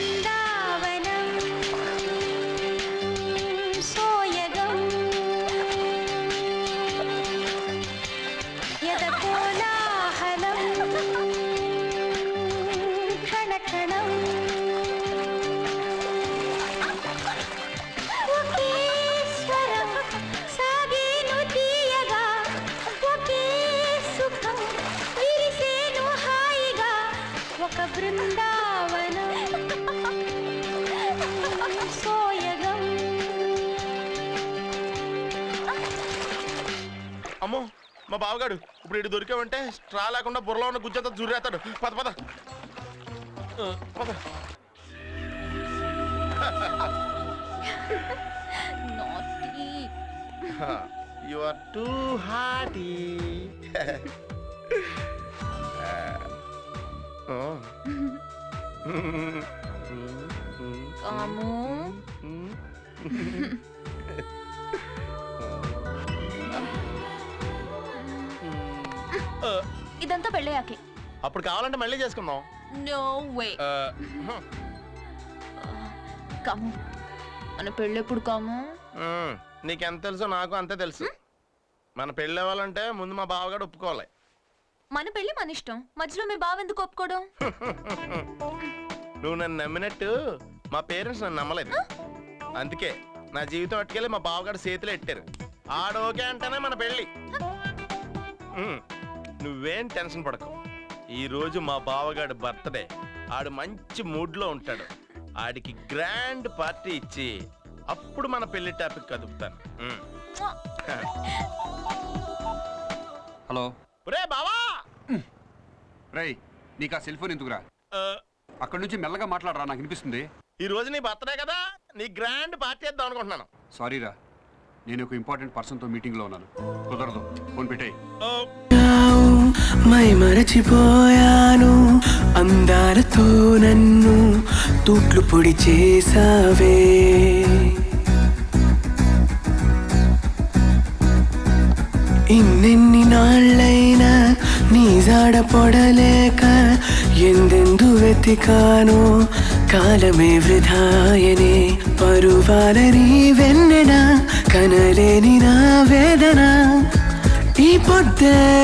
బృందావనం సోయగం యద కోలాహలం క్షణక్షణం ఒకే స్వరం సాగేను తీయగా ఒకే సుఖం విరిసేను హాయిగా ఒక బృందావనం సోయగం. అమ్మో మా బావగాడు ఇప్పుడు ఇటు దొరికావంటే స్ట్రా లేకుండా బుర్రలో ఉన్న గుజ్జంతా జుర్రేస్తాడు. పద పద పద. You are too hearty. కాము ఇదంతా పెళ్ళయ్యాకే. అప్పుడు కావాలంటే మళ్ళీ చేసుకుందాం. No way. కాము మన పెళ్ళెప్పుడు కాము? నీకెంత తెలుసో నాకు అంతే తెలుసు. మన పెళ్ళి అవ్వాలంటే ముందు మా బావగాడు ఒప్పుకోవాలి. మన పెళ్ళి మన ఇష్టం, మధ్యలో మీ బావ ఎందుకు ఒప్పుకోవడం? నువ్వు నన్ను నమ్మినట్టు మా పేరెంట్స్ నన్ను నమ్మలేదు. అందుకే నా జీవితం అట్టుకెళ్ళి మా బావగాడు చేతిలో ఎట్టారు. ఆడోకే అంటేనే మన పెళ్ళి. నువ్వేం టెన్షన్ పడకు. ఈ రోజు మా బావగాడు బర్త్డే. ఆడు మంచి మూడ్ లో ఉంటాడు. ఆడికి గ్రాండ్ పార్టీ ఇచ్చి అప్పుడు మన పెళ్లి టాపిక్ కదుపుతాను. హలో రే బావా. రై నీకు ఆ సెల్ ఫోన్ ఎందుకురా? అక్కడి నుంచి మెల్లగా మాట్లాడరా, నాకు వినిపిస్తుంది. ఈ రోజు నీ బర్త్డే కదా, నీ గ్రాండ్ పార్టీ చేద్దాం అనుకుంటున్నాను. సారీరా, నేను ఒక ఇంపార్టెంట్ పర్సన్తో మీటింగ్లో ఉన్నాను. కుదరదు, ఫోన్ పెట్టేయ్. మై మరచిపోయాను, అందాలతో నన్ను తూట్లు పొడి చేసావే. ఇన్నెన్ని నాళ్ళైనా నీ జాడ పొడలేక ఎందెందు వెతికానో కాలమే వృధాయనే. పరువాలని వెన్నెన కనలేని నా వేదన ఈ పొద్దే